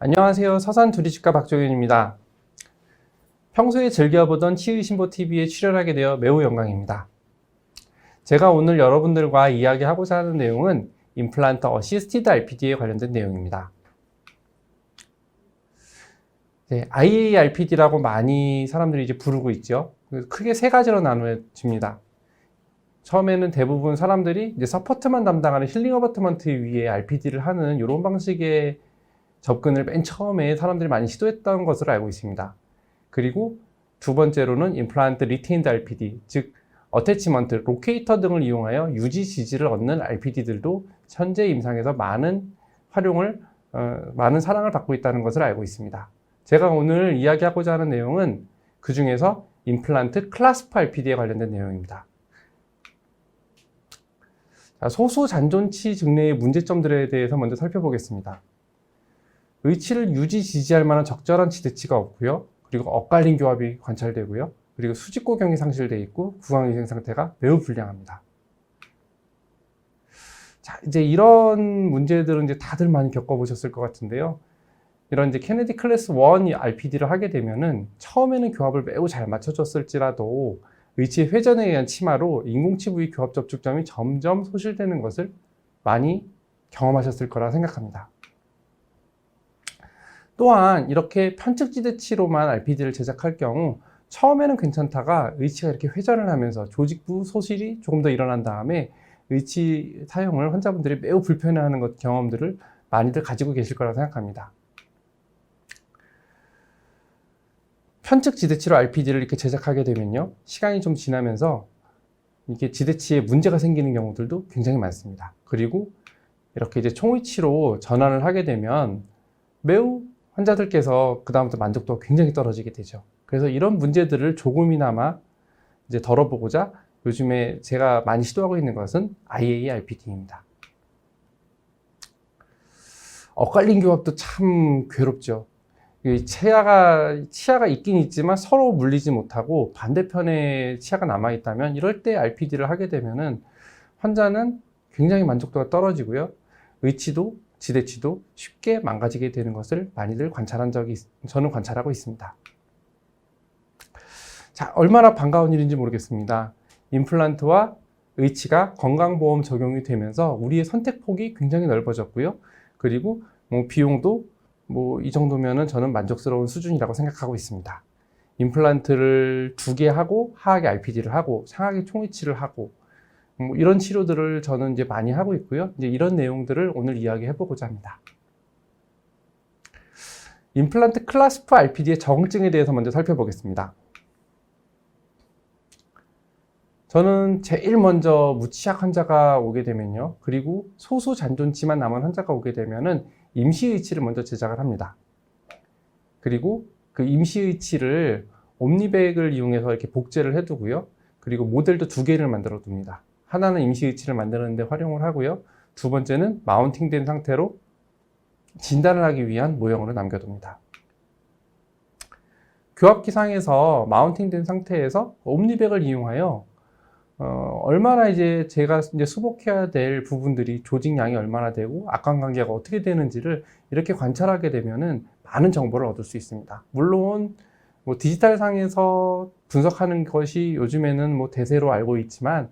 안녕하세요. 서산두리치과 박종현입니다. 평소에 즐겨보던 치의신보TV에 출연하게 되어 매우 영광입니다. 제가 오늘 여러분들과 이야기하고자 하는 내용은 임플란트 어시스티드 RPD에 관련된 내용입니다. IARPD라고 많이 사람들이 이제 부르고 있죠. 크게 세 가지로 나누어집니다. 처음에는 대부분 사람들이 이제 서포트만 담당하는 힐링 어버트먼트 위에 RPD를 하는 이런 방식의 접근을 맨 처음에 사람들이 많이 시도했던 것으로 알고 있습니다. 그리고 두 번째로는 임플란트 리테인드 RPD, 즉 어태치먼트, 로케이터 등을 이용하여 유지 지지를 얻는 RPD들도 현재 임상에서 많은 활용을, 많은 사랑을 받고 있다는 것을 알고 있습니다. 제가 오늘 이야기하고자 하는 내용은 그 중에서 임플란트 클래스프 RPD에 관련된 내용입니다. 소수 잔존치 증례의 문제점들에 대해서 먼저 살펴보겠습니다. 의치를 유지 지지할 만한 적절한 지대치가 없고요. 그리고 엇갈린 교합이 관찰되고요. 그리고 수직고경이 상실되어 있고 구강위생 상태가 매우 불량합니다. 자, 이제 이런 문제들은 이제 다들 많이 겪어보셨을 것 같은데요. 이런 이제 케네디 클래스 1 RPD를 하게 되면은 처음에는 교합을 매우 잘 맞춰줬을지라도 의치의 회전에 의한 치마로 인공치 부위 교합 접촉점이 점점 소실되는 것을 많이 경험하셨을 거라 생각합니다. 또한 이렇게 편측지대치로만 RPD를 제작할 경우 처음에는 괜찮다가 의치가 이렇게 회전을 하면서 조직부 소실이 조금 더 일어난 다음에 의치 사용을 환자분들이 매우 불편해하는 경험들을 많이들 가지고 계실 거라고 생각합니다. 편측지대치로 RPD를 이렇게 제작하게 되면요, 시간이 좀 지나면서 이게 지대치에 문제가 생기는 경우들도 굉장히 많습니다. 그리고 이렇게 이제 총위치로 전환을 하게 되면 매우 환자들께서 그 다음부터 만족도가 굉장히 떨어지게 되죠. 그래서 이런 문제들을 조금이나마 이제 덜어보고자 요즘에 제가 많이 시도하고 있는 것은 IARPD입니다. 엇갈린 교합도 참 괴롭죠. 치아가 있긴 있지만 서로 물리지 못하고 반대편에 치아가 남아있다면 이럴 때 RPD를 하게 되면은 환자는 굉장히 만족도가 떨어지고요. 의치도 지대치도 쉽게 망가지게 되는 것을 많이들 저는 관찰하고 있습니다. 자, 얼마나 반가운 일인지 모르겠습니다. 임플란트와 의치가 건강보험 적용이 되면서 우리의 선택폭이 굉장히 넓어졌고요. 그리고 비용도 이 정도면은 저는 만족스러운 수준이라고 생각하고 있습니다. 임플란트를 2개 하고 하악에 RPD를 하고 상악에 총위치를 하고 이런 치료들을 저는 이제 많이 하고 있고요. 이제 이런 내용들을 오늘 이야기해 보고자 합니다. 임플란트 클래스프 RPD의 적응증에 대해서 먼저 살펴보겠습니다. 저는 제일 먼저 무치약 환자가 오게 되면요, 그리고 소수 잔존치만 남은 환자가 오게 되면은 임시의치를 먼저 제작을 합니다. 그리고 그 임시의치를 옴니백을 이용해서 이렇게 복제를 해두고요. 그리고 모델도 2개를 만들어 둡니다. 하나는 임시의치를 만드는 데 활용을 하고요. 두 번째는 마운팅된 상태로 진단을 하기 위한 모형으로 남겨둡니다. 교합기상에서 마운팅된 상태에서 옴니백을 이용하여 얼마나 이제 제가 이제 수복해야 될 부분들이 조직량이 얼마나 되고 악관관계가 어떻게 되는지를 이렇게 관찰하게 되면은 많은 정보를 얻을 수 있습니다. 물론 디지털 상에서 분석하는 것이 요즘에는 대세로 알고 있지만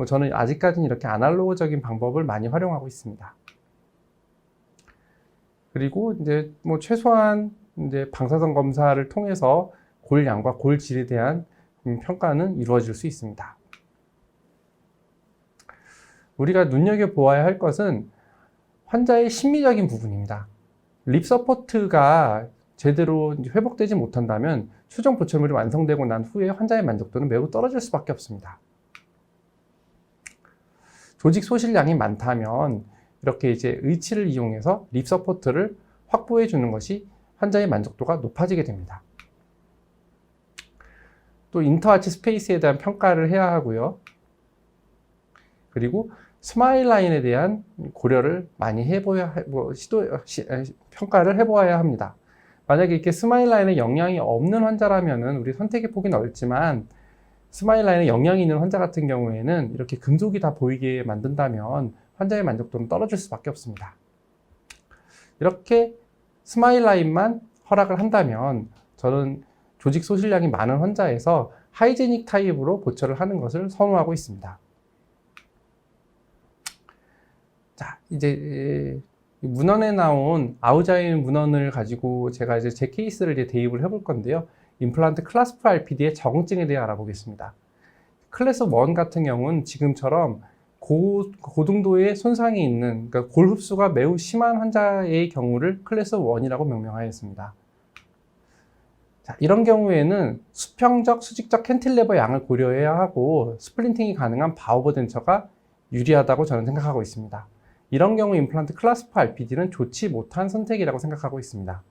저는 아직까지는 이렇게 아날로그적인 방법을 많이 활용하고 있습니다. 그리고 이제 최소한 이제 방사선 검사를 통해서 골양과 골질에 대한 평가는 이루어질 수 있습니다. 우리가 눈여겨보아야 할 것은 환자의 심리적인 부분입니다. 립 서포트가 제대로 회복되지 못한다면 수정 보철물이 완성되고 난 후에 환자의 만족도는 매우 떨어질 수밖에 없습니다. 조직 소실량이 많다면 이렇게 이제 의치를 이용해서 립 서포트를 확보해 주는 것이 환자의 만족도가 높아지게 됩니다. 또 인터아치 스페이스에 대한 평가를 해야 하고요. 그리고 스마일 라인에 대한 고려를 많이 평가를 해보아야 합니다. 만약에 이렇게 스마일 라인에 영향이 없는 환자라면은 우리 선택의 폭이 넓지만 스마일 라인에 영향이 있는 환자 같은 경우에는 이렇게 금속이 다 보이게 만든다면 환자의 만족도는 떨어질 수밖에 없습니다. 이렇게 스마일 라인만 허락을 한다면 저는 조직 소실량이 많은 환자에서 하이제닉 타입으로 보철을 하는 것을 선호하고 있습니다. 자, 이제 문헌에 나온 아우자인 문헌을 가지고 제가 이제 제 케이스를 이제 대입을 해볼 건데요. 임플란트 클래스 4 RPD의 적응증에 대해 알아보겠습니다. 클래스 1 같은 경우는 지금처럼 고등도의 손상이 있는, 그러니까 골 흡수가 매우 심한 환자의 경우를 클래스 1이라고 명명하였습니다. 자, 이런 경우에는 수평적, 수직적 캔틸레버 양을 고려해야 하고 스플린팅이 가능한 바우버덴처가 유리하다고 저는 생각하고 있습니다. 이런 경우 임플란트 클래스 4 RPD는 좋지 못한 선택이라고 생각하고 있습니다.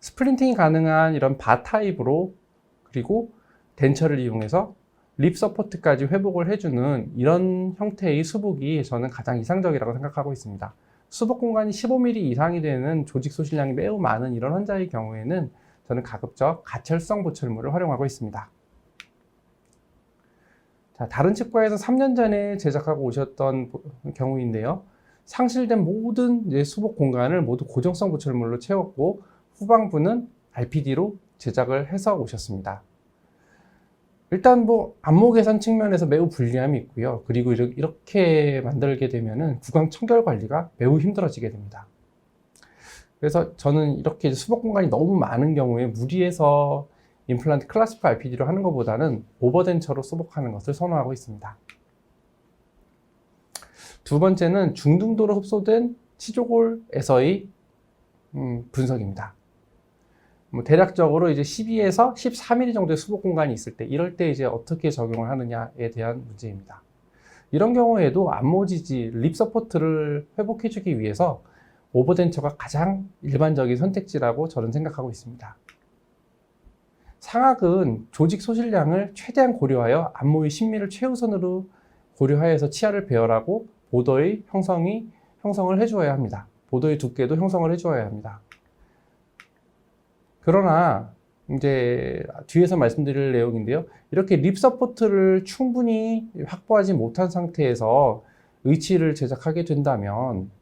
스플린팅이 가능한 이런 바 타입으로 그리고 덴처를 이용해서 립 서포트까지 회복을 해주는 이런 형태의 수복이 저는 가장 이상적이라고 생각하고 있습니다. 수복 공간이 15mm 이상이 되는 조직 소실량이 매우 많은 이런 환자의 경우에는 저는 가급적 가철성 보철물을 활용하고 있습니다. 자, 다른 치과에서 3년 전에 제작하고 오셨던 경우인데요. 상실된 모든 수복 공간을 모두 고정성 보철물로 채웠고 후방부는 RPD로 제작을 해서 오셨습니다. 일단 안모 개선 측면에서 매우 불리함이 있고요. 그리고 이렇게 만들게 되면은 구강 청결 관리가 매우 힘들어지게 됩니다. 그래서 저는 이렇게 수복 공간이 너무 많은 경우에 무리해서 임플란트 클래스 4 RPD로 하는 것보다는 오버덴처로 수복하는 것을 선호하고 있습니다. 두 번째는 중등도로 흡수된 치조골에서의 분석입니다. 대략적으로 이제 12에서 14mm 정도의 수복 공간이 있을 때, 이럴 때 이제 어떻게 적용을 하느냐에 대한 문제입니다. 이런 경우에도 안모지지, 립 서포트를 회복해주기 위해서 오버덴처가 가장 일반적인 선택지라고 저는 생각하고 있습니다. 상악은 조직 소실량을 최대한 고려하여 안모의 심미를 최우선으로 고려하여서 치아를 배열하고 보더의 형성을 해주어야 합니다. 보더의 두께도 형성을 해주어야 합니다. 그러나 이제 뒤에서 말씀드릴 내용인데요. 이렇게 립 서포트를 충분히 확보하지 못한 상태에서 의치를 제작하게 된다면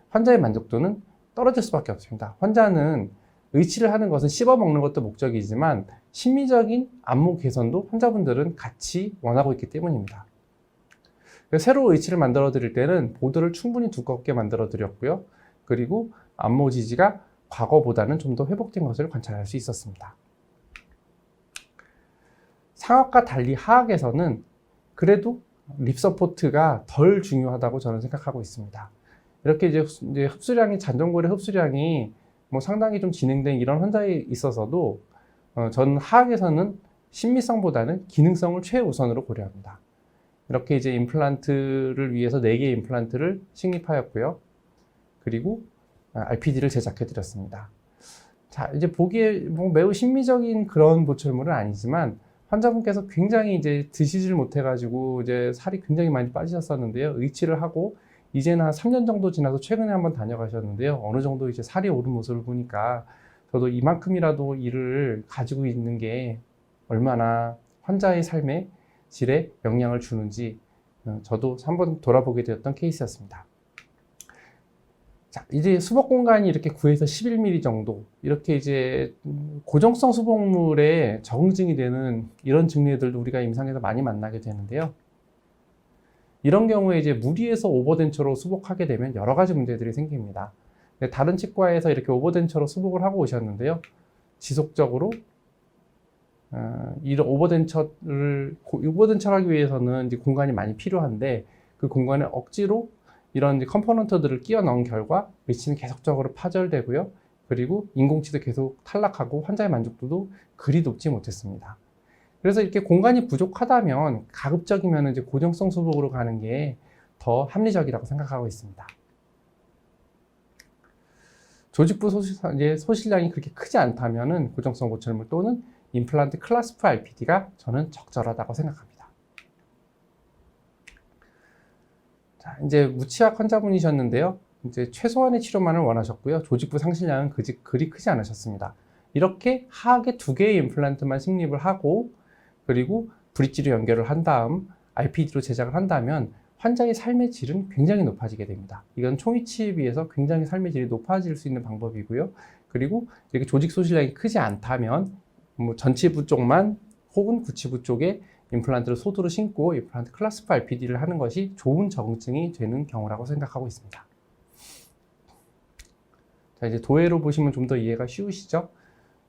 환자의 만족도는 떨어질 수밖에 없습니다. 환자는 의치를 하는 것은 씹어먹는 것도 목적이지만 심미적인 안모 개선도 환자분들은 같이 원하고 있기 때문입니다. 새로 의치를 만들어 드릴 때는 보드를 충분히 두껍게 만들어 드렸고요. 그리고 안모 지지가 과거보다는 좀 더 회복된 것을 관찰할 수 있었습니다. 상악과 달리 하악에서는 그래도 립 서포트가 덜 중요하다고 저는 생각하고 있습니다. 이렇게 이제 흡수량이, 잔존골의 흡수량이 상당히 좀 진행된 이런 환자에 있어서도 저는 하악에서는 심미성보다는 기능성을 최우선으로 고려합니다. 이렇게 이제 임플란트를 위해서 4개의 임플란트를 식립하였고요. 그리고 RPD를 제작해 드렸습니다. 자, 이제 보기에 매우 심미적인 그런 보철물은 아니지만 환자분께서 굉장히 이제 드시질 못해가지고 이제 살이 굉장히 많이 빠지셨었는데요. 의치를 하고 이제는 한 3년 정도 지나서 최근에 한번 다녀가셨는데요. 어느 정도 이제 살이 오른 모습을 보니까 저도 이만큼이라도 일을 가지고 있는 게 얼마나 환자의 삶의 질에 영향을 주는지 저도 한번 돌아보게 되었던 케이스였습니다. 자, 이제 수복 공간이 이렇게 9에서 11mm 정도, 이렇게 이제 고정성 수복물에 적응증이 되는 이런 증례들도 우리가 임상에서 많이 만나게 되는데요. 이런 경우에 이제 무리해서 오버덴처로 수복하게 되면 여러 가지 문제들이 생깁니다. 다른 치과에서 이렇게 오버덴처로 수복을 하고 오셨는데요. 지속적으로 이런 오버덴처를 하기 위해서는 이제 공간이 많이 필요한데 그 공간에 억지로 이런 컴포넌트들을 끼워 넣은 결과 의치는 계속적으로 파절되고요. 그리고 인공치도 계속 탈락하고 환자의 만족도도 그리 높지 못했습니다. 그래서 이렇게 공간이 부족하다면 가급적이면 이제 고정성 수복으로 가는 게 더 합리적이라고 생각하고 있습니다. 조직부 소실량이 그렇게 크지 않다면은 고정성 보철물 또는 임플란트 클래스 4 RPD가 저는 적절하다고 생각합니다. 자, 이제 무치악 환자분이셨는데요. 이제 최소한의 치료만을 원하셨고요. 조직부 상실량은 그리 크지 않으셨습니다. 이렇게 하악에 2개의 임플란트만 식립을 하고 그리고 브릿지로 연결을 한 다음 RPD로 제작을 한다면 환자의 삶의 질은 굉장히 높아지게 됩니다. 이건 총위치에 비해서 굉장히 삶의 질이 높아질 수 있는 방법이고요. 그리고 이렇게 조직 소실량이 크지 않다면 뭐 전치부 쪽만 혹은 구치부 쪽에 임플란트를 소두로 심고 임플란트 클래스프 RPD를 하는 것이 좋은 적응증이 되는 경우라고 생각하고 있습니다. 자, 이제 도해로 보시면 좀 더 이해가 쉬우시죠?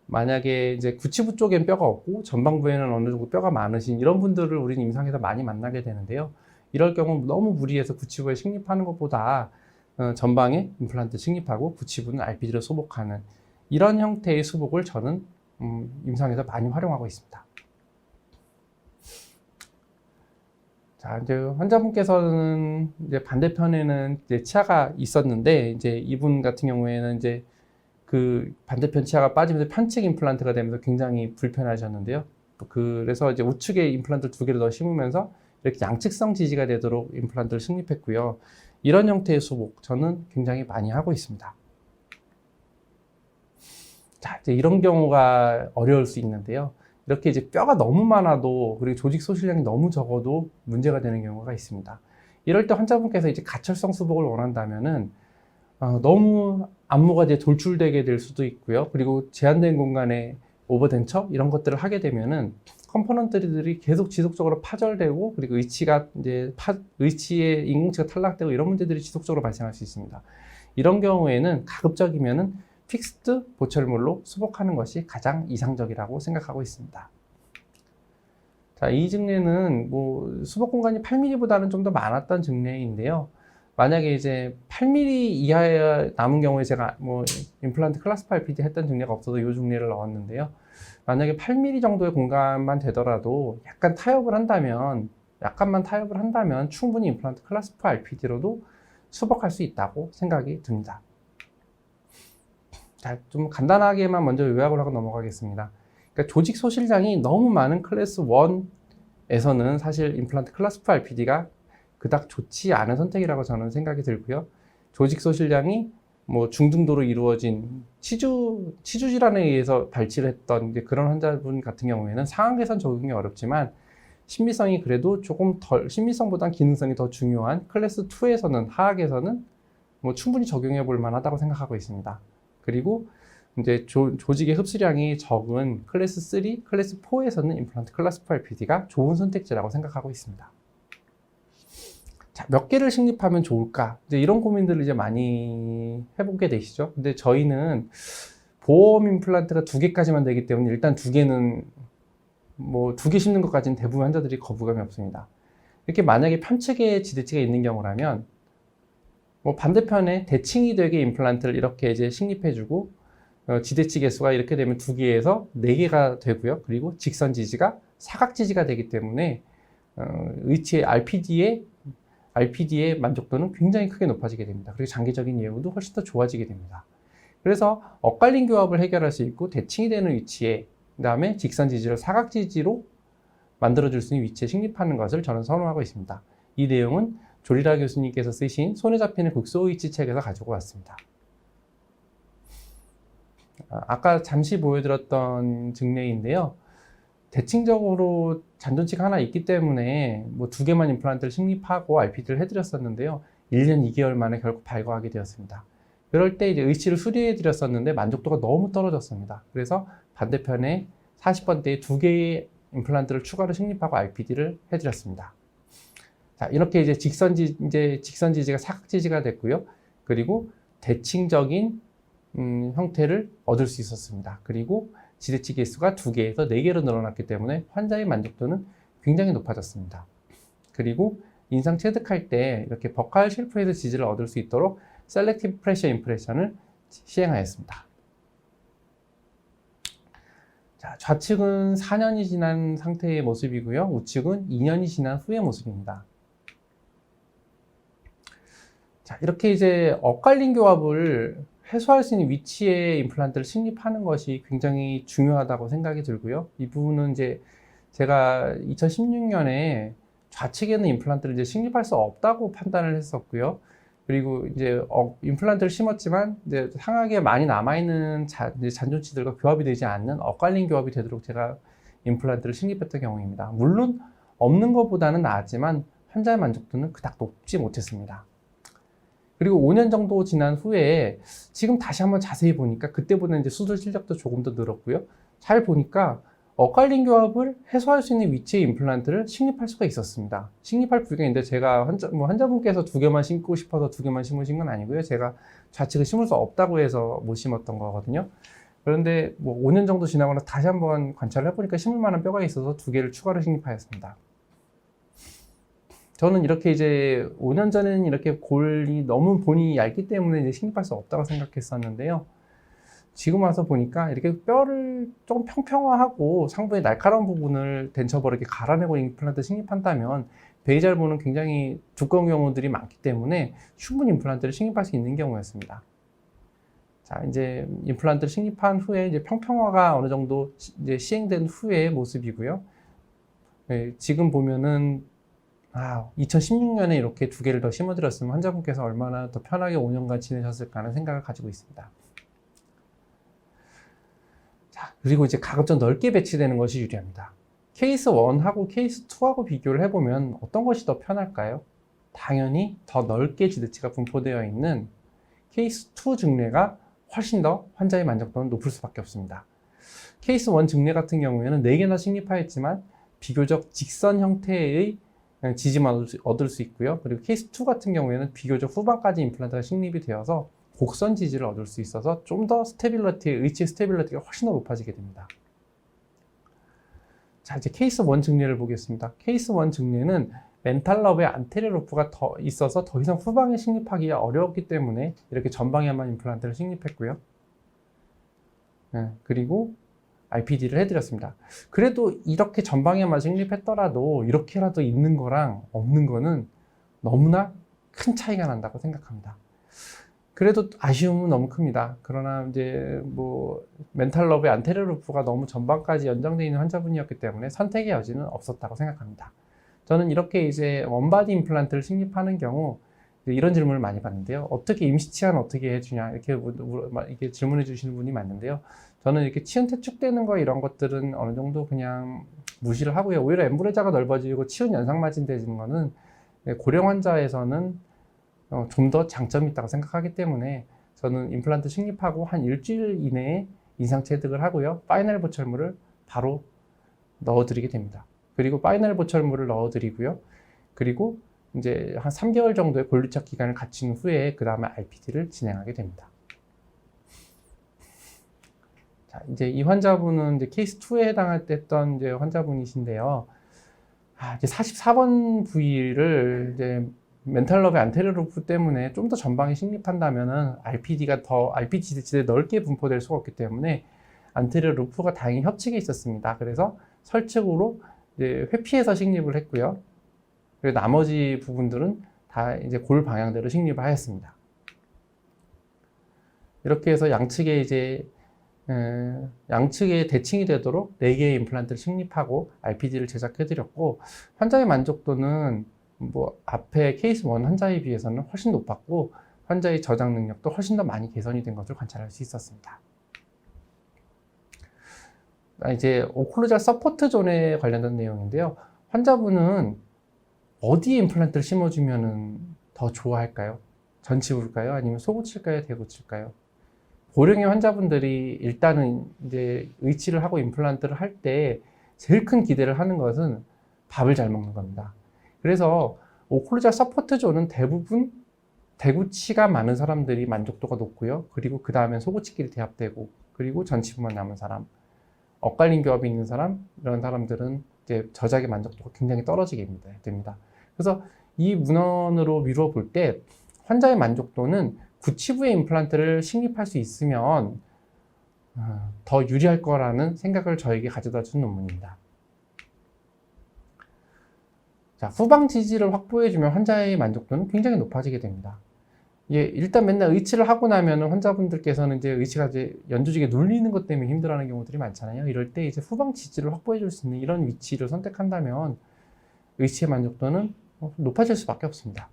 만약에 이제 구치부 쪽엔 뼈가 없고 전방부에는 어느 정도 뼈가 많으신 이런 분들을 우리는 임상에서 많이 만나게 되는데요. 이럴 경우 너무 무리해서 구치부에 식립하는 것보다 전방에 임플란트 식립하고 구치부는 RPD로 수복하는 이런 형태의 수복을 저는 임상에서 많이 활용하고 있습니다. 자, 이제 환자분께서는 이제 반대편에는 이제 치아가 있었는데 이제 이분 같은 경우에는 이제 그 반대편 치아가 빠지면서 편측 임플란트가 되면서 굉장히 불편하셨는데요. 그래서 이제 우측에 임플란트 두 개를 더 심으면서 이렇게 양측성 지지가 되도록 임플란트를 식립했고요. 이런 형태의 수복 저는 굉장히 많이 하고 있습니다. 자, 이제 이런 경우가 어려울 수 있는데요. 이렇게 이제 뼈가 너무 많아도 그리고 조직 소실량이 너무 적어도 문제가 되는 경우가 있습니다. 이럴 때 환자분께서 이제 가철성 수복을 원한다면은 너무 안무가 이제 돌출되게 될 수도 있고요. 그리고 제한된 공간에 오버덴처 이런 것들을 하게 되면은 컴포넌트들이 계속 지속적으로 파절되고 그리고 의치의 인공치가 탈락되고 이런 문제들이 지속적으로 발생할 수 있습니다. 이런 경우에는 가급적이면은 픽스드 보철물로 수복하는 것이 가장 이상적이라고 생각하고 있습니다. 자, 이 증례는 뭐 수복 공간이 8mm보다는 좀 더 많았던 증례인데요. 만약에 이제 8mm 이하에 남은 경우에 제가 뭐 임플란트 클래스프 RPD 했던 증례가 없어서 이 증례를 넣었는데요. 만약에 8mm 정도의 공간만 되더라도 약간만 타협을 한다면 충분히 임플란트 클래스프 RPD로도 수복할 수 있다고 생각이 듭니다. 자, 좀 간단하게만 먼저 요약을 하고 넘어가겠습니다. 그러니까 조직 소실량이 너무 많은 클래스 1에서는 사실 임플란트 클래스프 RPD가 그닥 좋지 않은 선택이라고 저는 생각이 들고요. 조직 소실량이 뭐 중등도로 이루어진 치주 질환에 의해서 발치를 했던 이제 그런 환자분 같은 경우에는 상황 개선 적용이 어렵지만 신미성이 그래도 조금 덜, 신미성보다는 기능성이 더 중요한 클래스 2에서는 하악에서는 뭐 충분히 적용해 볼 만하다고 생각하고 있습니다. 그리고 이제 조직의 흡수량이 적은 클래스 3, 클래스 4에서는 임플란트 클래스프 RPD가 좋은 선택지라고 생각하고 있습니다. 자, 몇 개를 식립하면 좋을까? 이제 이런 고민들을 이제 많이 해보게 되시죠. 근데 저희는 보험 임플란트가 2개까지만 되기 때문에 일단 2개는 뭐 2개 심는 것까지는 대부분 환자들이 거부감이 없습니다. 이렇게 만약에 편측에 지대치가 있는 경우라면 뭐 반대편에 대칭이 되게 임플란트를 이렇게 이제 식립해주고 지대치 개수가 이렇게 되면 2개에서 4개가 되고요. 그리고 직선 지지가 사각 지지가 되기 때문에 의치의 RPD의 만족도는 굉장히 크게 높아지게 됩니다. 그리고 장기적인 예후도 훨씬 더 좋아지게 됩니다. 그래서 엇갈린 교합을 해결할 수 있고 대칭이 되는 위치에 그다음에 직선 지지를 사각 지지로 만들어줄 수 있는 위치에 식립하는 것을 저는 선호하고 있습니다. 이 내용은 조리라 교수님께서 쓰신 손에 잡히는 극소의치 책에서 가지고 왔습니다. 아까 잠시 보여드렸던 증례인데요. 대칭적으로 잔존치가 하나 있기 때문에 뭐 2개만 임플란트를 식립하고 RPD를 해드렸었는데요. 1년 2개월 만에 결국 발과하게 되었습니다. 그럴 때 이제 의치를 수리해드렸었는데 만족도가 너무 떨어졌습니다. 그래서 반대편에 40번대에 2개의 임플란트를 추가로 식립하고 RPD를 해드렸습니다. 자, 이렇게 이제 직선 지지가 사각 지지가 됐고요. 그리고 대칭적인 형태를 얻을 수 있었습니다. 그리고 지대치 개수가 2개에서 4개로 늘어났기 때문에 환자의 만족도는 굉장히 높아졌습니다. 그리고 인상 체득할 때 이렇게 버칼 쉘프에서 지지를 얻을 수 있도록 셀렉티브 프레셔 임프레션을 시행하였습니다. 자, 좌측은 4년이 지난 상태의 모습이고요. 우측은 2년이 지난 후의 모습입니다. 자, 이렇게 이제 엇갈린 교합을 해소할 수 있는 위치에 임플란트를 식립하는 것이 굉장히 중요하다고 생각이 들고요. 이 부분은 이제 제가 2016년에 좌측에는 임플란트를 이제 식립할 수 없다고 판단을 했었고요. 그리고 이제 임플란트를 심었지만 이제 상하게 많이 남아있는 잔존치들과 교합이 되지 않는 엇갈린 교합이 되도록 제가 임플란트를 식립했던 경우입니다. 물론 없는 것보다는 나았지만 환자의 만족도는 그닥 높지 못했습니다. 그리고 5년 정도 지난 후에 지금 다시 한번 자세히 보니까 그때보다 이제 수술 실력도 조금 더 늘었고요. 잘 보니까 엇갈린 교합을 해소할 수 있는 위치의 임플란트를 식립할 수가 있었습니다. 식립할 불경인데 제가 환자분께서 2개만 심고 싶어서 2개만 심으신 건 아니고요. 제가 좌측을 심을 수 없다고 해서 못 심었던 거거든요. 그런데 5년 정도 지나고 나서 다시 한번 관찰을 해보니까 심을 만한 뼈가 있어서 2개를 추가로 식립하였습니다. 저는 이렇게 이제 5년 전에는 이렇게 골이 너무 본이 얇기 때문에 이제 식립할 수 없다고 생각했었는데요. 지금 와서 보니까 이렇게 뼈를 조금 평평화하고 상부의 날카로운 부분을 덴처버를 이렇게 갈아내고 임플란트 식립한다면 베이잘보는 굉장히 두꺼운 경우들이 많기 때문에 충분히 임플란트를 식립할 수 있는 경우였습니다. 자, 이제 임플란트를 식립한 후에 이제 평평화가 어느 정도 이제 시행된 후의 모습이고요. 네, 지금 보면은 2016년에 이렇게 2개를 더 심어드렸으면 환자분께서 얼마나 더 편하게 5년간 지내셨을까 하는 생각을 가지고 있습니다. 자, 그리고 이제 가급적 넓게 배치되는 것이 유리합니다. 케이스 1하고 케이스 2하고 비교를 해보면 어떤 것이 더 편할까요? 당연히 더 넓게 지드치가 분포되어 있는 케이스 2 증례가 훨씬 더 환자의 만족도는 높을 수밖에 없습니다. 케이스 1 증례 같은 경우에는 4개나 식립하였지만 비교적 직선 형태의 지지만 얻을 수 있고요. 그리고 케이스 2 같은 경우에는 비교적 후반까지 임플란트가 식립이 되어서 곡선 지지를 얻을 수 있어서 좀 더 의치 스테빌리티가 훨씬 더 높아지게 됩니다. 자, 이제 케이스 1 증례를 보겠습니다. 케이스 1 증례는 멘탈럽의 안테리어 루프가 더 있어서 더 이상 후방에 식립하기가 어려웠기 때문에 이렇게 전방에만 임플란트를 식립했고요. 그리고 RPD를 해드렸습니다. 그래도 이렇게 전방에만 식립했더라도 이렇게라도 있는 거랑 없는 거는 너무나 큰 차이가 난다고 생각합니다. 그래도 아쉬움은 너무 큽니다. 그러나 이제 멘탈럽의 안테리어 루프가 너무 전방까지 연장되어 있는 환자분이었기 때문에 선택의 여지는 없었다고 생각합니다. 저는 이렇게 이제 원바디 임플란트를 식립하는 경우 이런 질문을 많이 받는데요. 어떻게 임시 치환 어떻게 해주냐 이렇게 질문해 주시는 분이 많은데요. 저는 이렇게 치은 퇴축되는 거 이런 것들은 어느 정도 그냥 무시를 하고요. 오히려 엠브레자가 넓어지고 치은 연상 마진되는 거는 고령 환자에서는 좀 더 장점이 있다고 생각하기 때문에 저는 임플란트 식립하고 한 일주일 이내에 인상 체득을 하고요. 파이널 보철물을 바로 넣어드리게 됩니다. 그리고 파이널 보철물을 넣어드리고요. 그리고 이제 한 3개월 정도의 골류착 기간을 갖춘 후에 그 다음에 RPD를 진행하게 됩니다. 자, 이제 이 환자분은 이제 케이스 2에 해당했던 이제 환자분이신데요. 이제 44번 부위를 이제 멘탈럽의 안테리어 루프 때문에 좀 더 전방에 식립한다면은 RPD 지대에 넓게 분포될 수가 없기 때문에 안테리어 루프가 다행히 협측에 있었습니다. 그래서 설측으로 이제 회피해서 식립을 했고요. 그리고 나머지 부분들은 다 이제 골 방향대로 식립을 하였습니다. 이렇게 해서 양측에 대칭이 되도록 4개의 임플란트를 식립하고 RPD를 제작해드렸고, 환자의 만족도는 앞에 케이스 1 환자에 비해서는 훨씬 높았고, 환자의 저장 능력도 훨씬 더 많이 개선이 된 것을 관찰할 수 있었습니다. 이제 오클루잘 서포트 존에 관련된 내용인데요. 환자분은 어디에 임플란트를 심어주면 더 좋아할까요? 전치부일까요? 아니면 소고칠까요? 대고칠까요? 고령의 환자분들이 일단은 이제 의치를 하고 임플란트를 할 때 제일 큰 기대를 하는 것은 밥을 잘 먹는 겁니다. 그래서 오클루잘 서포트 존은 대부분 대구치가 많은 사람들이 만족도가 높고요. 그리고 그 다음엔 소고치끼리 대합되고, 그리고 전치부만 남은 사람, 엇갈린 교합이 있는 사람, 이런 사람들은 이제 저작의 만족도가 굉장히 떨어지게 됩니다. 그래서 이 문헌으로 미루어 볼 때 환자의 만족도는 구치부의 임플란트를 식립할 수 있으면 더 유리할 거라는 생각을 저에게 가져다 준 논문입니다. 자, 후방 지지를 확보해주면 환자의 만족도는 굉장히 높아지게 됩니다. 일단 맨날 의치를 하고 나면 환자분들께서는 이제 의치가 이제 연조직에 눌리는 것 때문에 힘들어하는 경우들이 많잖아요. 이럴 때 이제 후방 지지를 확보해줄 수 있는 이런 위치를 선택한다면 의치의 만족도는 높아질 수밖에 없습니다.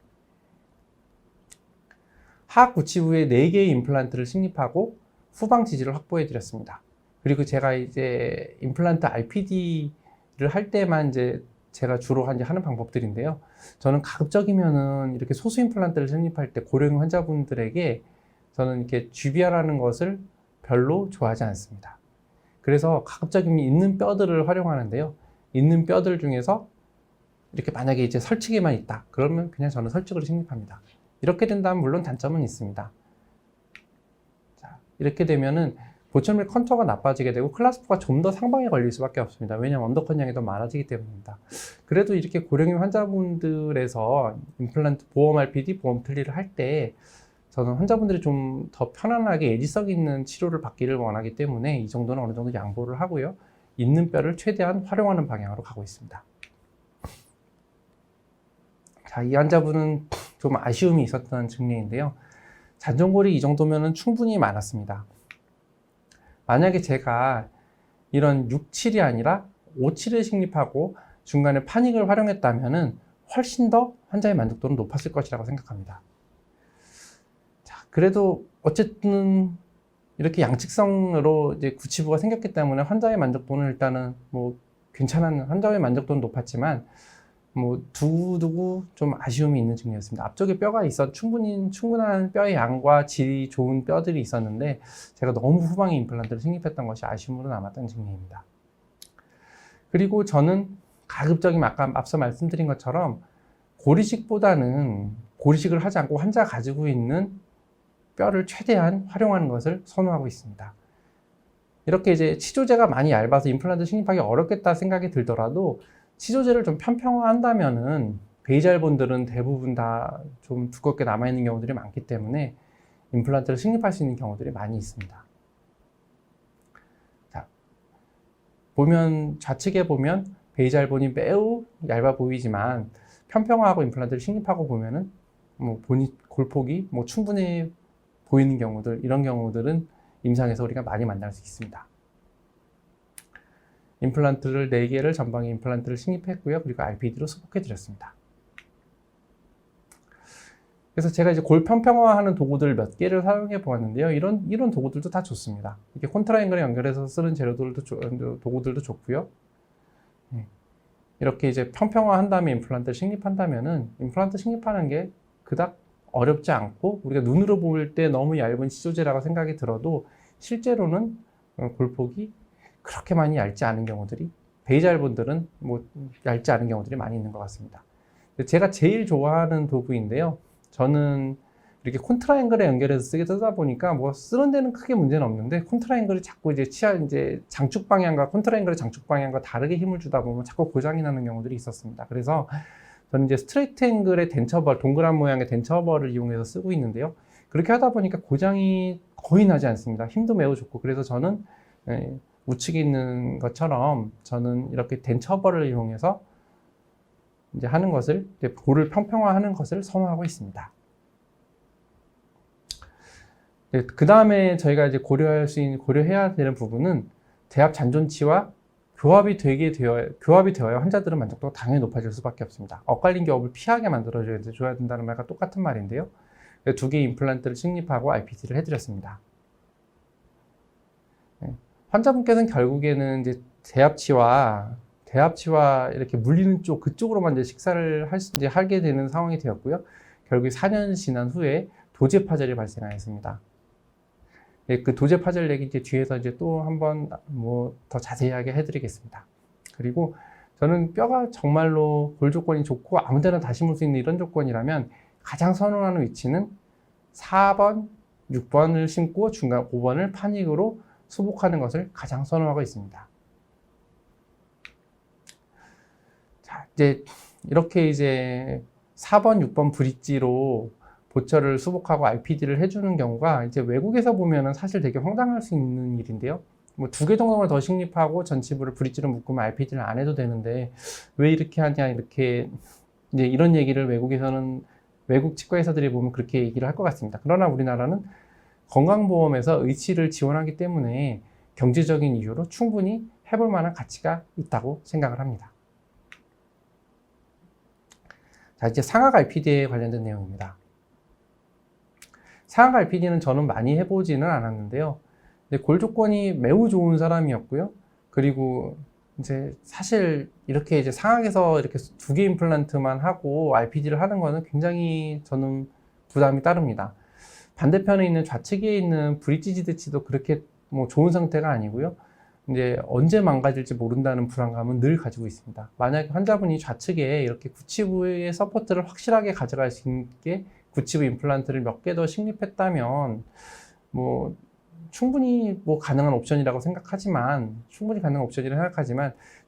하악 구치부에 4개의 임플란트를 식립하고 후방 지지를 확보해 드렸습니다. 그리고 제가 이제 임플란트 RPD를 할 때만 이제 제가 주로 하는 방법들인데요. 저는 가급적이면은 이렇게 소수 임플란트를 설립할 때 고령 환자분들에게 저는 이렇게 GBR라는 것을 별로 좋아하지 않습니다. 그래서 가급적이면 있는 뼈들을 활용하는데요. 있는 뼈들 중에서 이렇게 만약에 이제 설치기만 있다. 그러면 그냥 저는 설치기로 식립합니다. 이렇게 된다면 물론 단점은 있습니다. 자, 이렇게 되면은 보철밀 컨투어가 나빠지게 되고 클라스프가 좀 더 상방에 걸릴 수밖에 없습니다. 왜냐하면 언더컷 양이 더 많아지기 때문입니다. 그래도 이렇게 고령인 환자분들에서 임플란트 보험 RPD, 보험 틀니를 할 때 저는 환자분들이 좀 더 편안하게 예지성 있는 치료를 받기를 원하기 때문에 이 정도는 어느 정도 양보를 하고요. 있는 뼈를 최대한 활용하는 방향으로 가고 있습니다. 자, 이 환자분은 좀 아쉬움이 있었던 증례인데요. 잔존골이 이 정도면 충분히 많았습니다. 만약에 제가 이런 6, 7이 아니라 5, 7을 식립하고 중간에 파닉을 활용했다면 훨씬 더 환자의 만족도는 높았을 것이라고 생각합니다. 자, 그래도 어쨌든 이렇게 양측성으로 이제 구치부가 생겼기 때문에 환자의 만족도는 일단은 뭐 괜찮은, 환자의 만족도는 높았지만 뭐 두고두고 좀 아쉬움이 있는 증례였습니다. 앞쪽에 뼈가 충분한 뼈의 양과 질이 좋은 뼈들이 있었는데 제가 너무 후방에 임플란트를 식립했던 것이 아쉬움으로 남았던 증례입니다. 그리고 저는 가급적이면 아까 앞서 말씀드린 것처럼 고리식보다는 고리식을 하지 않고 환자가 가지고 있는 뼈를 최대한 활용하는 것을 선호하고 있습니다. 이렇게 이제 치조제가 많이 얇아서 임플란트 식립하기 어렵겠다 생각이 들더라도 치조제를 좀 편평화한다면은 베이잘본들은 대부분 다 좀 두껍게 남아있는 경우들이 많기 때문에 임플란트를 식립할 수 있는 경우들이 많이 있습니다. 자, 좌측에 보면 베이잘본이 매우 얇아 보이지만 편평화하고 임플란트를 식립하고 보면은 뭐 골폭이 뭐 충분히 보이는 경우들, 이런 경우들은 임상에서 우리가 많이 만날 수 있습니다. 임플란트를 4개를 전방에 임플란트를 식립했고요. 그리고 RPD로 수복해 드렸습니다. 그래서 제가 이제 골 편평화하는 도구들 몇 개를 사용해 보았는데요. 이런 도구들도 다 좋습니다. 이렇게 콘트라앵글에 연결해서 쓰는 도구들도 좋고요. 이렇게 이제 편평화한 다음에 임플란트를 식립한다면은 임플란트 식립하는 게 그닥 어렵지 않고 우리가 눈으로 볼 때 너무 얇은 치조제라고 생각이 들어도 실제로는 골폭이 그렇게 많이 얇지 않은 경우들이, 베이잘본들은 뭐 얇지 않은 경우들이 많이 있는 것 같습니다. 제가 제일 좋아하는 도구인데요. 저는 이렇게 콘트라앵글에 연결해서 쓰다 보니까 뭐 쓰는 데는 크게 문제는 없는데 콘트라앵글이 자꾸 이제 장축 방향과 콘트라앵글의 장축 방향과 다르게 힘을 주다 보면 자꾸 고장이 나는 경우들이 있었습니다. 그래서 저는 이제 스트레이트 앵글의 덴처벌, 동그란 모양의 덴처벌을 이용해서 쓰고 있는데요. 그렇게 하다 보니까 고장이 거의 나지 않습니다. 힘도 매우 좋고, 그래서 저는 우측에 있는 것처럼 저는 이렇게 덴처벌을 이용해서 이제 하는 것을, 이제 볼을 평평화하는 것을 선호하고 있습니다. 그 다음에 저희가 이제 고려해야 되는 부분은 대합 잔존치와 교합이 되어야 환자들은 만족도가 당연히 높아질 수밖에 없습니다. 엇갈린 교합을 피하게 만들어줘야 된다는 말과 똑같은 말인데요. 2개의 임플란트를 식립하고 RPD를 해드렸습니다. 환자분께서는 결국에는 이제 대합치와 이렇게 물리는 쪽, 그쪽으로만 이제 식사를 하게 되는 상황이 되었고요. 결국에 4년 지난 후에 도제 파절이 발생하였습니다. 그 도제 파절 얘기 이제 뒤에서 이제 또 한번 뭐 더 자세하게 해드리겠습니다. 그리고 저는 뼈가 정말로 골 조건이 좋고 아무데나 다 심을 수 있는 이런 조건이라면 가장 선호하는 위치는 4번, 6번을 심고 중간 5번을 파닉으로 수복하는 것을 가장 선호하고 있습니다. 자, 이렇게 이제 4번, 6번 브릿지로 보철을 수복하고 RPD를 해주는 경우가 이제 외국에서 보면은 사실 되게 황당할 수 있는 일인데요. 뭐 2개 정도만 더 식립하고 전치부를 브릿지로 묶으면 RPD를 안 해도 되는데 왜 이렇게 하냐, 이렇게 이제 이런 얘기를 외국 치과 의사들이 보면 그렇게 얘기를 할 것 같습니다. 그러나 우리나라는 건강보험에서 의치를 지원하기 때문에 경제적인 이유로 충분히 해볼 만한 가치가 있다고 생각을 합니다. 자, 이제 상악 RPD에 관련된 내용입니다. 상악 RPD는 저는 많이 해보지는 않았는데요. 골 조건이 매우 좋은 사람이었고요. 그리고 이제 사실 이렇게 이제 상악에서 이렇게 두 개 임플란트만 하고 RPD를 하는 거는 굉장히 저는 부담이 따릅니다. 반대편에 있는 좌측에 있는 브릿지 지대치도 그렇게 뭐 좋은 상태가 아니고요. 이제 언제 망가질지 모른다는 불안감은 늘 가지고 있습니다. 만약에 환자분이 좌측에 이렇게 구치부의 서포트를 확실하게 가져갈 수 있게 구치부 임플란트를 몇 개 더 식립했다면 뭐 충분히 뭐 가능한 옵션이라고 생각하지만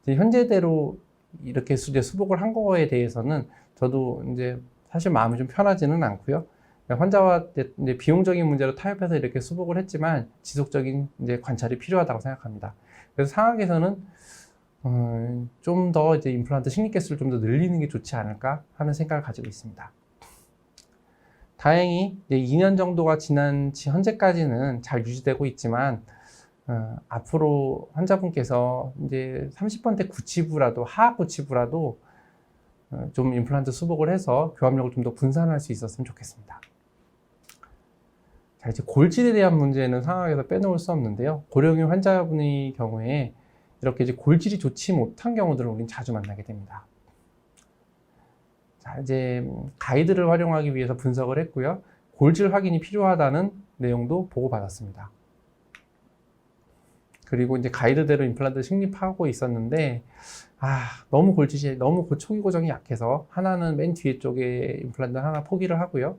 이제 현재대로 이렇게 이제 수복을 한 거에 대해서는 저도 이제 사실 마음이 좀 편하지는 않고요. 환자와 이제 비용적인 문제로 타협해서 이렇게 수복을 했지만 지속적인 이제 관찰이 필요하다고 생각합니다. 그래서 상황에서는 좀 더 이제 임플란트 식립 개수를 좀 더 늘리는 게 좋지 않을까 하는 생각을 가지고 있습니다. 다행히 이제 2년 정도가 지난 현재까지는 잘 유지되고 있지만 앞으로 환자분께서 이제 30번대 구치부라도 하악 구치부라도 좀 임플란트 수복을 해서 교합력을 좀 더 분산할 수 있었으면 좋겠습니다. 자, 이제 골질에 대한 문제는 상황에서 빼놓을 수 없는데요. 고령의 환자분의 경우에 이렇게 이제 골질이 좋지 못한 경우들을 우린 자주 만나게 됩니다. 자, 이제 가이드를 활용하기 위해서 분석을 했고요. 골질 확인이 필요하다는 내용도 보고받았습니다. 그리고 이제 가이드대로 임플란트 식립하고 있었는데, 너무 골질이, 너무 초기 고정이 약해서 하나는 맨 뒤에 쪽에 임플란트 하나 포기를 하고요.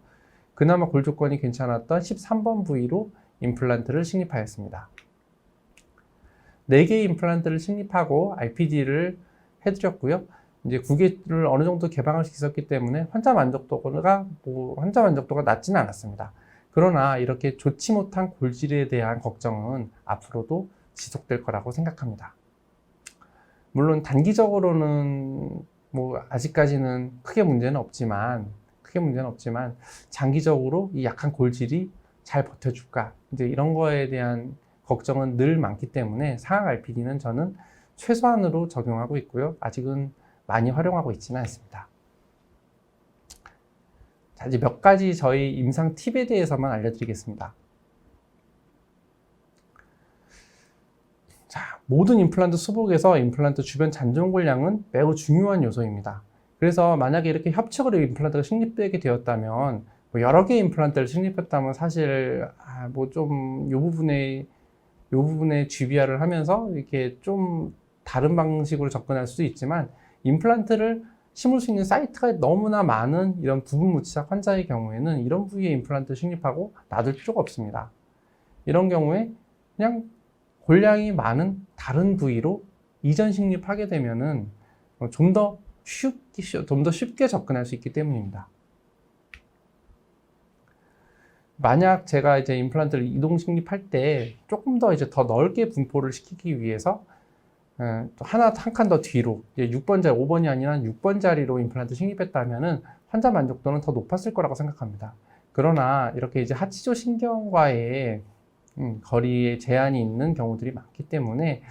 그나마 골 조건이 괜찮았던 13번 부위로 임플란트를 식립하였습니다. 4개의 임플란트를 식립하고 RPD를 해드렸고요. 이제 9개를 어느 정도 개방할 수 있었기 때문에 환자 만족도가 낮지는 않았습니다. 그러나 이렇게 좋지 못한 골질에 대한 걱정은 앞으로도 지속될 거라고 생각합니다. 물론 단기적으로는 뭐 아직까지는 크게 문제는 없지만 장기적으로 이 약한 골질이 잘 버텨줄까, 이제 이런 거에 대한 걱정은 늘 많기 때문에 상악 RPD는 저는 최소한으로 적용하고 있고요. 아직은 많이 활용하고 있지는 않습니다. 자, 이제 몇 가지 저희 임상 팁에 대해서만 알려드리겠습니다. 자, 모든 임플란트 수복에서 임플란트 주변 잔존골량은 매우 중요한 요소입니다. 그래서 만약에 이렇게 협착으로 임플란트가 식립되게 되었다면, 뭐 여러 개의 임플란트를 식립했다면 사실 뭐 좀 이 부분에 GBR을 하면서 이렇게 좀 다른 방식으로 접근할 수도 있지만, 임플란트를 심을 수 있는 사이트가 너무나 많은 이런 부분 무치작 환자의 경우에는 이런 부위에 임플란트 식립하고 놔둘 필요가 없습니다. 이런 경우에 그냥 골량이 많은 다른 부위로 이전 식립하게 되면은 좀 더 쉽게 접근할 수 있기 때문입니다. 만약 제가 이제 임플란트를 이동 식립할 때 조금 더 이제 더 넓게 분포를 시키기 위해서 한 칸 더 뒤로 6번 자리, 5번이 아니라 6번 자리로 임플란트 식립했다면은 환자 만족도는 더 높았을 거라고 생각합니다. 그러나 이렇게 이제 하치조 신경과의 거리에 제한이 있는 경우들이 많기 때문에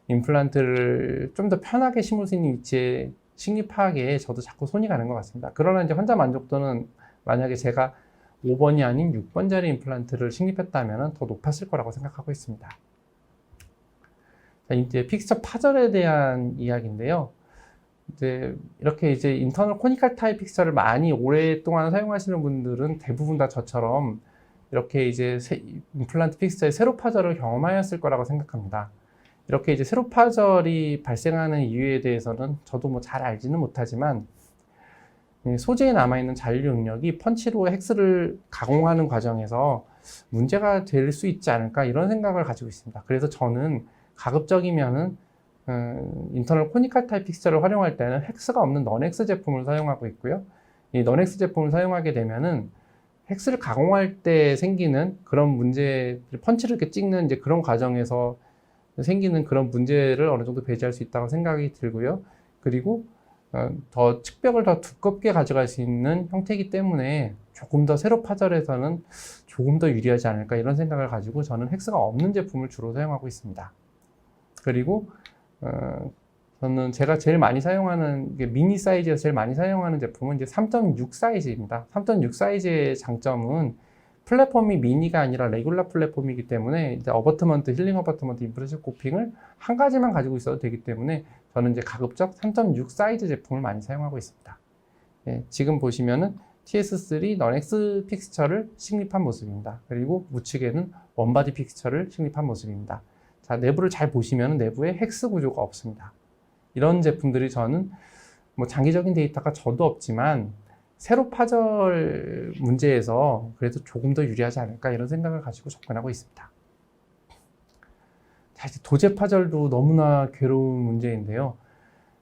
임플란트를 좀 더 편하게 심을 수 있는 위치에 식립하기에 저도 자꾸 손이 가는 것 같습니다. 그러나 이제 환자 만족도는 만약에 제가 5번이 아닌 6번 자리 임플란트를 식립했다면 더 높았을 거라고 생각하고 있습니다. 자, 이제 픽스처 파절에 대한 이야기인데요. 이제 이렇게 이제 인터널 코니컬 타입 픽스처를 많이 오랫동안 사용하시는 분들은 대부분 다 저처럼 이렇게 이제 임플란트 픽스처의 세로 파절을 경험하였을 거라고 생각합니다. 이렇게 이제 세로 파절이 발생하는 이유에 대해서는 저도 뭐 잘 알지는 못하지만, 소재에 남아있는 잔류 응력이 펀치로 헥스를 가공하는 과정에서 문제가 될 수 있지 않을까, 이런 생각을 가지고 있습니다. 그래서 저는 가급적이면은 인터널 코니컬 타입 픽스처를 활용할 때는 헥스가 없는 넌-헥스 제품을 사용하고 있고요. 이 넌-헥스 제품을 사용하게 되면은 헥스를 가공할 때 생기는 그런 문제, 펀치를 이렇게 찍는 이제 그런 과정에서 생기는 그런 문제를 어느 정도 배제할 수 있다고 생각이 들고요. 그리고 더 측벽을 더 두껍게 가져갈 수 있는 형태이기 때문에 조금 더 세로 파절에서는 조금 더 유리하지 않을까, 이런 생각을 가지고 저는 헥스가 없는 제품을 주로 사용하고 있습니다. 그리고 저는 제가 제일 많이 사용하는 미니 사이즈에서 제일 많이 사용하는 제품은 이제 3.6 사이즈입니다. 3.6 사이즈의 장점은 플랫폼이 미니가 아니라 레귤러 플랫폼이기 때문에 이제 어버트먼트, 힐링 어버트먼트, 인프레션 코핑을 한 가지만 가지고 있어도 되기 때문에 저는 이제 가급적 3.6 사이즈 제품을 많이 사용하고 있습니다. 예, 지금 보시면은 TS3 넌X 픽스처를 식립한 모습입니다. 그리고 우측에는 원바디 픽스처를 식립한 모습입니다. 자, 내부를 잘 보시면 내부에 헥스 구조가 없습니다. 이런 제품들이 저는 뭐 장기적인 데이터가 저도 없지만 세로 파절 문제에서 그래도 조금 더 유리하지 않을까 이런 생각을 가지고 접근하고 있습니다. 자, 이제 도제 파절도 너무나 괴로운 문제인데요.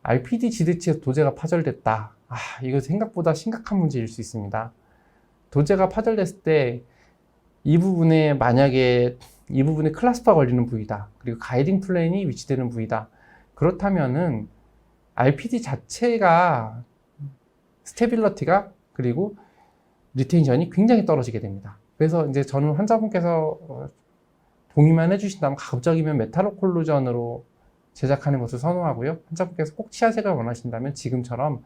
RPD 지대치에서 도제가 파절됐다. 이거 생각보다 심각한 문제일 수 있습니다. 도제가 파절됐을 때 이 부분에 만약에 이 부분에 클라스파 걸리는 부위다. 그리고 가이딩 플레인이 위치되는 부위다. 그렇다면은 RPD 자체가 스테빌러티가 그리고 리텐션이 굉장히 떨어지게 됩니다. 그래서 이제 저는 환자분께서 동의만 해주신다면 가급적이면 메탈로 콜루전으로 제작하는 것을 선호하고요. 환자분께서 꼭 치아색을 원하신다면 지금처럼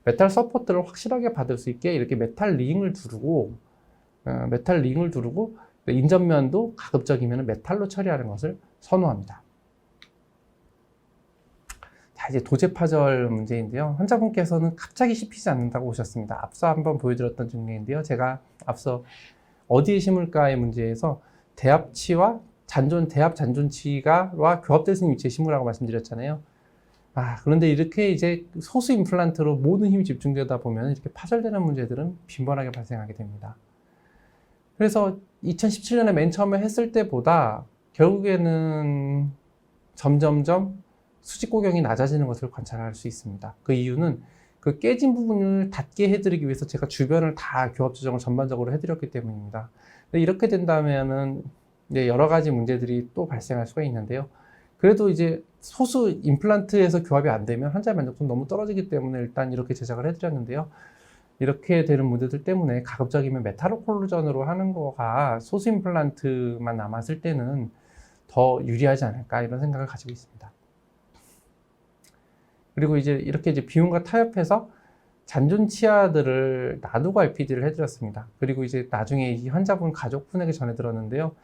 메탈 서포트를 확실하게 받을 수 있게 이렇게 메탈 링을 두르고 인접면도 가급적이면 메탈로 처리하는 것을 선호합니다. 자, 이제 도제 파절 문제인데요. 환자분께서는 갑자기 씹히지 않는다고 오셨습니다. 앞서 한번 보여드렸던 증례인데요. 제가 앞서 어디에 심을까의 문제에서 대합치와 대합 잔존치와 교합될 수 있는 위치에 심으라고 말씀드렸잖아요. 그런데 이렇게 이제 소수 임플란트로 모든 힘이 집중되다 보면 이렇게 파절되는 문제들은 빈번하게 발생하게 됩니다. 그래서 2017년에 맨 처음에 했을 때보다 결국에는 점점점 수직 고경이 낮아지는 것을 관찰할 수 있습니다. 그 이유는 그 깨진 부분을 닿게 해드리기 위해서 제가 주변을 다 교합 조정을 전반적으로 해드렸기 때문입니다. 이렇게 된다면은 여러 가지 문제들이 또 발생할 수가 있는데요. 그래도 이제 소수 임플란트에서 교합이 안 되면 환자의 만족도는 너무 떨어지기 때문에 일단 이렇게 제작을 해드렸는데요. 이렇게 되는 문제들 때문에 가급적이면 메탈로 콜루전으로 하는 거가 소수 임플란트만 남았을 때는 더 유리하지 않을까 이런 생각을 가지고 있습니다. 그리고 이제 이렇게 이제 비움과 타협해서 잔존 치아들을 놔두고 RPD를 해드렸습니다. 그리고 이제 나중에 이 환자분 가족분에게 전해 들었는데요.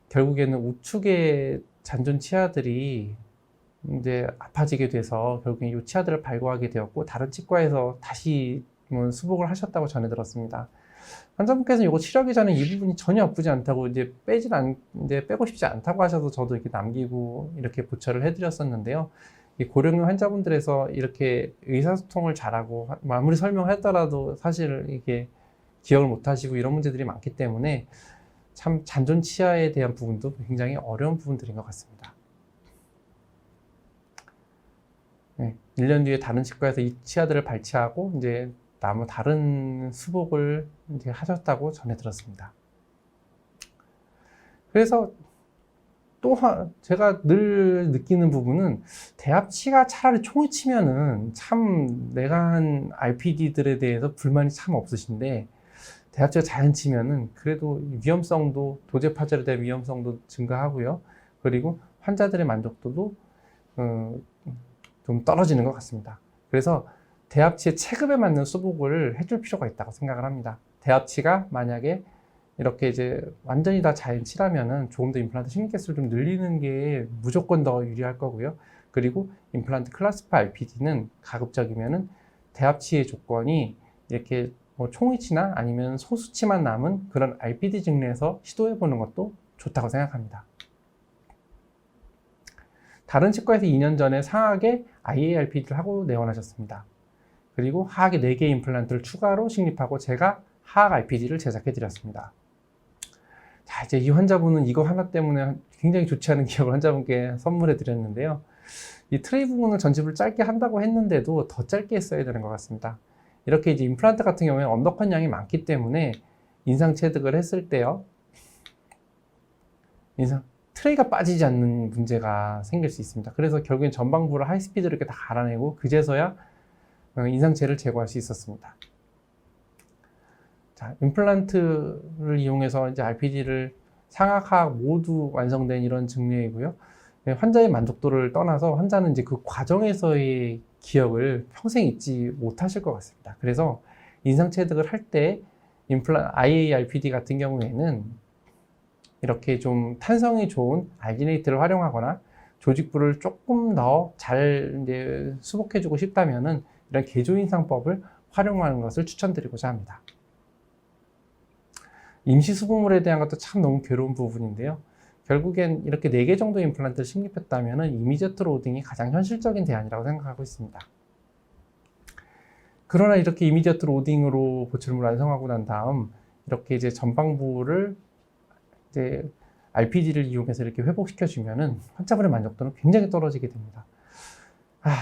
결국에는 우측의 잔존 치아들이 이제 아파지게 돼서 결국에 이 치아들을 발고하게 되었고 다른 치과에서 다시 수복을 하셨다고 전해 들었습니다. 환자분께서는 이거 치료하기 전에 이 부분이 전혀 아프지 않다고 이제 빼고 싶지 않다고 하셔서 저도 이렇게 남기고 이렇게 보철을 해드렸었는데요. 이 고령의 환자분들에서 이렇게 의사소통을 잘하고 아무리 설명했더라도 사실 이게 기억을 못 하시고 이런 문제들이 많기 때문에 참 잔존 치아에 대한 부분도 굉장히 어려운 부분들인 것 같습니다. 네, 1년 뒤에 다른 치과에서 이 치아들을 발치하고 이제 다른 수복을 이제 하셨다고 전해 들었습니다. 그래서 또한 제가 늘 느끼는 부분은 대합치가 차라리 총을 치면은 참 내가 한 RPD들에 대해서 불만이 참 없으신데 대합치가 잘 치면은 그래도 위험성도 도제 파절에 대한 위험성도 증가하고요. 그리고 환자들의 만족도도 좀 떨어지는 것 같습니다. 그래서 대합치의 체급에 맞는 수복을 해줄 필요가 있다고 생각을 합니다. 대합치가 만약에 이렇게 이제 완전히 다 자연치라면은 조금 더 임플란트 식립 개수를 좀 늘리는 게 무조건 더 유리할 거고요. 그리고 임플란트 클래스파 RPD는 가급적이면은 대합치의 조건이 이렇게 총위치나 아니면 소수치만 남은 그런 RPD 증례에서 시도해 보는 것도 좋다고 생각합니다. 다른 치과에서 2년 전에 상하계 IARPD를 하고 내원하셨습니다. 그리고 하악에 4개 임플란트를 추가로 식립하고 제가 하악 RPD를 제작해 드렸습니다. 자, 이제 이 환자분은 이거 하나 때문에 굉장히 좋지 않은 기억을 환자분께 선물해 드렸는데요. 이 트레이 부분을 전집을 짧게 한다고 했는데도 더 짧게 했어야 되는 것 같습니다. 이렇게 이제 임플란트 같은 경우에 언더컷 양이 많기 때문에 인상 체득을 했을 때요. 트레이가 빠지지 않는 문제가 생길 수 있습니다. 그래서 결국엔 전방부를 하이스피드로 이렇게 다 갈아내고 그제서야 인상체를 제거할 수 있었습니다. 자, 임플란트를 이용해서 이제 RPD를 상악, 하악 모두 완성된 이런 증례이고요. 환자의 만족도를 떠나서 환자는 이제 그 과정에서의 기억을 평생 잊지 못하실 것 같습니다. 그래서 인상 체득을 할 때 IARPD 같은 경우에는 이렇게 좀 탄성이 좋은 알지네이트를 활용하거나 조직부를 조금 더 잘 이제 수복해주고 싶다면은 이런 개조인상법을 활용하는 것을 추천드리고자 합니다. 임시 수복물에 대한 것도 참 너무 괴로운 부분인데요. 결국엔 이렇게 4개 정도 임플란트를 식립했다면은 이미저트 로딩이 가장 현실적인 대안이라고 생각하고 있습니다. 그러나 이렇게 이미저트 로딩으로 보철물을 완성하고 난 다음 이렇게 이제 전방부를 이제 RPD를 이용해서 이렇게 회복시켜주면은 환자분의 만족도는 굉장히 떨어지게 됩니다.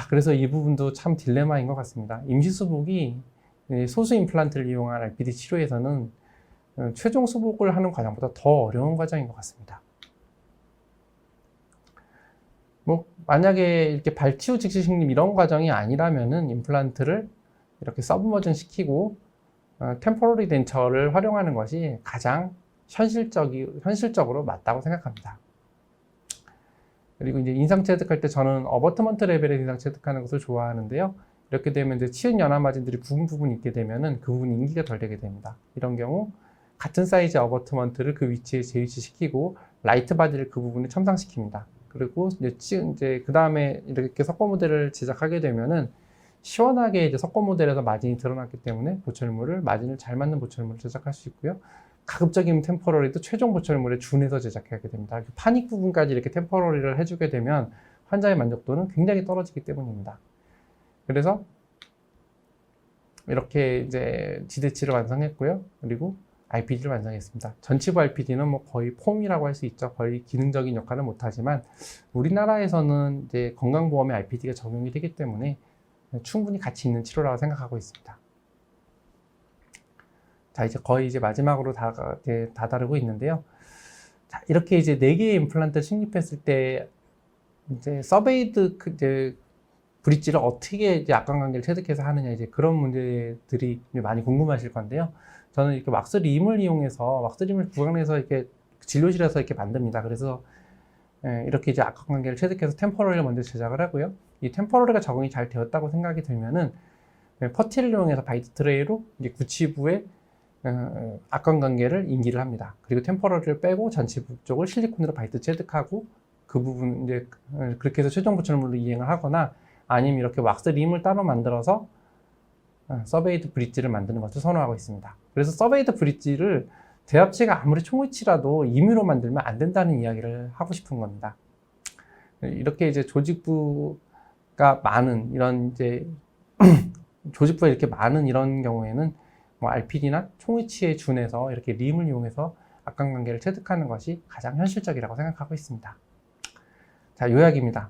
그래서 이 부분도 참 딜레마인 것 같습니다. 임시수복이 소수 임플란트를 이용한 RPD 치료에서는 최종 수복을 하는 과정보다 더 어려운 과정인 것 같습니다. 만약에 이렇게 발치후 즉시 식립 이런 과정이 아니라면은 임플란트를 이렇게 서브머전 시키고 템포러리 덴처를 활용하는 것이 가장 현실적으로 맞다고 생각합니다. 그리고 이제 인상 체득할 때 저는 어버트먼트 레벨의 인상 체득하는 것을 좋아하는데요. 이렇게 되면 이제 치은 연화 마진들이 부분 있게 되면은 그 부분 인기가 덜 되게 됩니다. 이런 경우 같은 사이즈 어버트먼트를 그 위치에 재위치시키고 라이트 바디를 그 부분에 첨상시킵니다. 그리고 이제 그 다음에 이렇게 석고 모델을 제작하게 되면은 시원하게 이제 석고 모델에서 마진이 드러났기 때문에 마진을 잘 맞는 보철물을 제작할 수 있고요. 가급적이면 템포러리도 최종 보철물에 준해서 제작하게 됩니다. 파닉 부분까지 이렇게 템포러리를 해주게 되면 환자의 만족도는 굉장히 떨어지기 때문입니다. 그래서 이렇게 이제 지대치를 완성했고요. 그리고 RPD를 완성했습니다. 전치부 RPD는 뭐 거의 폼이라고 할 수 있죠. 거의 기능적인 역할은 못하지만 우리나라에서는 이제 건강보험에 RPD가 적용이 되기 때문에 충분히 가치 있는 치료라고 생각하고 있습니다. 자, 이제 거의 이제 마지막으로 다다르고 있는데요. 자, 이렇게 이제 4개의 임플란트를 식립했을 때 이제 서베이드 이제 브릿지를 어떻게 이제 악관관계를 체득해서 하느냐 이제 그런 문제들이 많이 궁금하실 건데요. 저는 이렇게 왁스림을 이용해서 왁스림을 구강내에서 이렇게 진료실에서 이렇게 만듭니다. 그래서 이렇게 이제 악관관계를 체득해서 템포러리를 먼저 제작을 하고요. 이 템포러리가 적응이 잘 되었다고 생각이 들면은 퍼티를 이용해서 바이트 트레이로 이제 구치부에 악관관계를 인기를 합니다. 그리고 템포러리를 빼고 전치부 쪽을 실리콘으로 바이트 체득하고 그 부분 이제 그렇게 해서 최종 보철물로 이행을 하거나 아니면 이렇게 왁스림을 따로 만들어서 서베이드 브릿지를 만드는 것을 선호하고 있습니다. 그래서 서베이드 브릿지를 대합치가 아무리 총위치라도 임의로 만들면 안 된다는 이야기를 하고 싶은 겁니다. 이렇게 이제 조직부가 많은 이런 이제 조직부가 이렇게 많은 이런 경우에는 뭐 RPD나 총위치에 준해서 이렇게 림을 이용해서 악관관계를 체득하는 것이 가장 현실적이라고 생각하고 있습니다. 자, 요약입니다.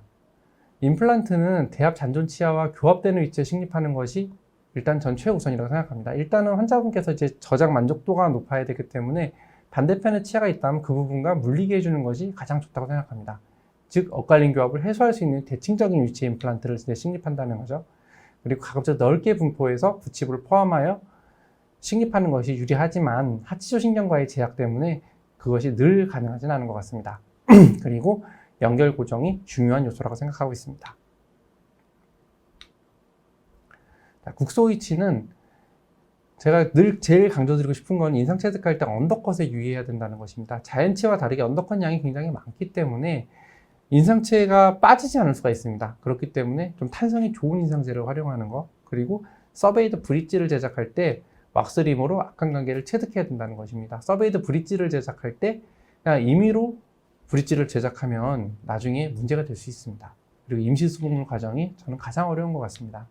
임플란트는 대합 잔존 치아와 교합되는 위치에 식립하는 것이 일단 전 최우선이라고 생각합니다. 일단은 환자분께서 이제 저작 만족도가 높아야 되기 때문에 반대편에 치아가 있다면 그 부분과 물리게 해주는 것이 가장 좋다고 생각합니다. 즉, 엇갈린 교합을 해소할 수 있는 대칭적인 위치의 임플란트를 이제 식립한다는 거죠. 그리고 가급적 넓게 분포해서 구치부를 포함하여 식립하는 것이 유리하지만 하치조 신경과의 제약 때문에 그것이 늘 가능하지는 않은 것 같습니다. 그리고 연결 고정이 중요한 요소라고 생각하고 있습니다. 국소 위치는 제가 늘 제일 강조드리고 싶은 건 인상 체득할 때 언더컷에 유의해야 된다는 것입니다. 자연치와 다르게 언더컷 양이 굉장히 많기 때문에 인상체가 빠지지 않을 수가 있습니다. 그렇기 때문에 좀 탄성이 좋은 인상제를 활용하는 거, 그리고 서베이드 브릿지를 제작할 때 왁스림으로 악관관계를 체득해야 된다는 것입니다. 서베이드 브릿지를 제작할 때 그냥 임의로 브릿지를 제작하면 나중에 문제가 될 수 있습니다. 그리고 임시 수복물 과정이 저는 가장 어려운 것 같습니다.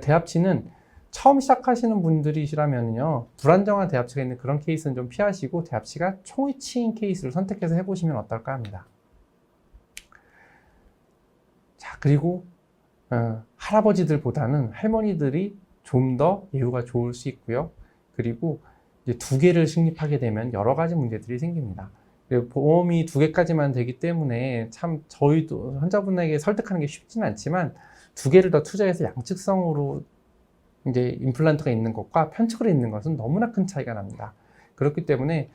대합치는 처음 시작하시는 분들이시라면요, 불안정한 대합치가 있는 그런 케이스는 좀 피하시고 대합치가 총위치인 케이스를 선택해서 해보시면 어떨까 합니다. 자, 그리고 할아버지들보다는 할머니들이 좀 더 예후가 좋을 수 있고요. 그리고 이제 2개를 식립하게 되면 여러 가지 문제들이 생깁니다. 보험이 2개까지만 되기 때문에 참 저희도 환자분에게 설득하는 게 쉽지는 않지만 2개를 더 투자해서 양측성으로 이제 임플란트가 있는 것과 편측으로 있는 것은 너무나 큰 차이가 납니다. 그렇기 때문에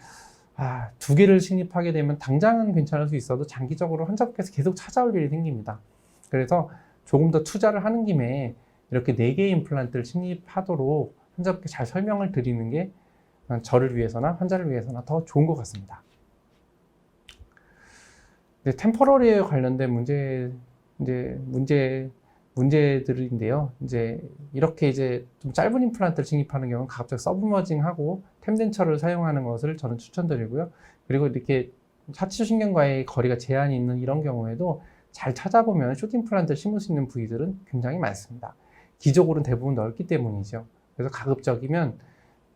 2개를 식립하게 되면 당장은 괜찮을 수 있어도 장기적으로 환자분께서 계속 찾아올 일이 생깁니다. 그래서 조금 더 투자를 하는 김에 이렇게 4개의 임플란트를 식립하도록 한적하게 잘 설명을 드리는 게 저를 위해서나 환자를 위해서나 더 좋은 것 같습니다. 템포러리에 관련된 문제들인데요. 이렇게 좀 짧은 임플란트를 진입하는 경우는 가급적 서브머징하고 템덴처를 사용하는 것을 저는 추천드리고요. 그리고 이렇게 하치신경과의 거리가 제한이 있는 이런 경우에도 잘 찾아보면 숏 임플란트를 심을 수 있는 부위들은 굉장히 많습니다. 기적으로는 대부분 넓기 때문이죠. 그래서 가급적이면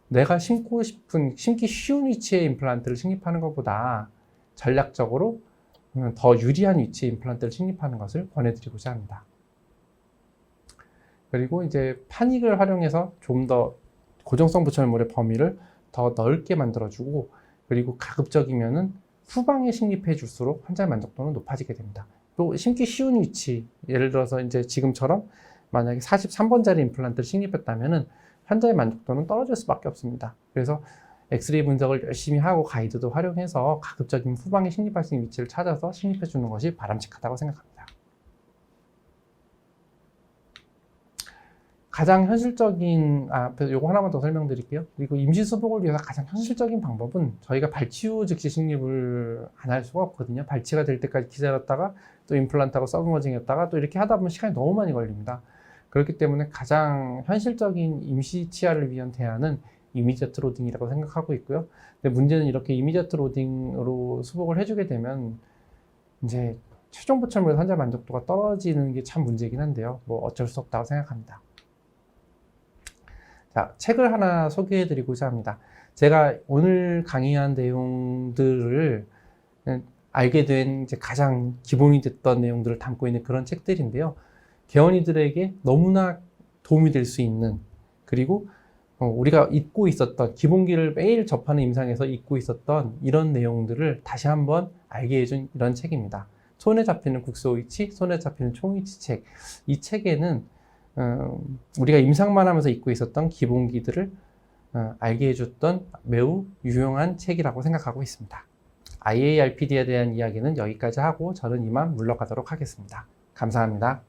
내가 심기 쉬운 위치의 임플란트를 식립하는 것보다 전략적으로 더 유리한 위치의 임플란트를 식립하는 것을 권해드리고자 합니다. 그리고 파닉을 활용해서 좀 더 고정성 부철물의 범위를 더 넓게 만들어주고, 그리고 가급적이면은 후방에 식립해 줄수록 환자의 만족도는 높아지게 됩니다. 또 심기 쉬운 위치, 예를 들어서 지금처럼 만약에 43번짜리 임플란트를 식립했다면은 환자의 만족도는 떨어질 수밖에 없습니다. 그래서 엑스레이 분석을 열심히 하고 가이드도 활용해서 가급적이면 후방에 식립할 수 있는 위치를 찾아서 식립해 주는 것이 바람직하다고 생각합니다. 가장 현실적인, 요거 하나만 더 설명드릴게요. 그리고 임시수복을 위해서 가장 현실적인 방법은 저희가 발치 후 즉시 식립을 안 할 수가 없거든요. 발치가 될 때까지 기다렸다가 또 임플란트하고 서브머징 했다가 또 이렇게 하다 보면 시간이 너무 많이 걸립니다. 그렇기 때문에 가장 현실적인 임시 치아를 위한 대안은 이미디어트 로딩이라고 생각하고 있고요. 근데 문제는 이렇게 이미디어트 로딩으로 수복을 해주게 되면 최종 부철물 환자 만족도가 떨어지는 게 참 문제이긴 한데요. 어쩔 수 없다고 생각합니다. 자, 책을 하나 소개해드리고자 합니다. 제가 오늘 강의한 내용들을 알게 된 가장 기본이 됐던 내용들을 담고 있는 그런 책들인데요. 개원이들에게 너무나 도움이 될 수 있는, 그리고 우리가 잊고 있었던, 기본기를 매일 접하는 임상에서 잊고 있었던 이런 내용들을 다시 한번 알게 해준 이런 책입니다. 손에 잡히는 국소 위치, 손에 잡히는 총위치 책. 이 책에는 우리가 임상만 하면서 잊고 있었던 기본기들을 알게 해줬던 매우 유용한 책이라고 생각하고 있습니다. IARPD에 대한 이야기는 여기까지 하고 저는 이만 물러가도록 하겠습니다. 감사합니다.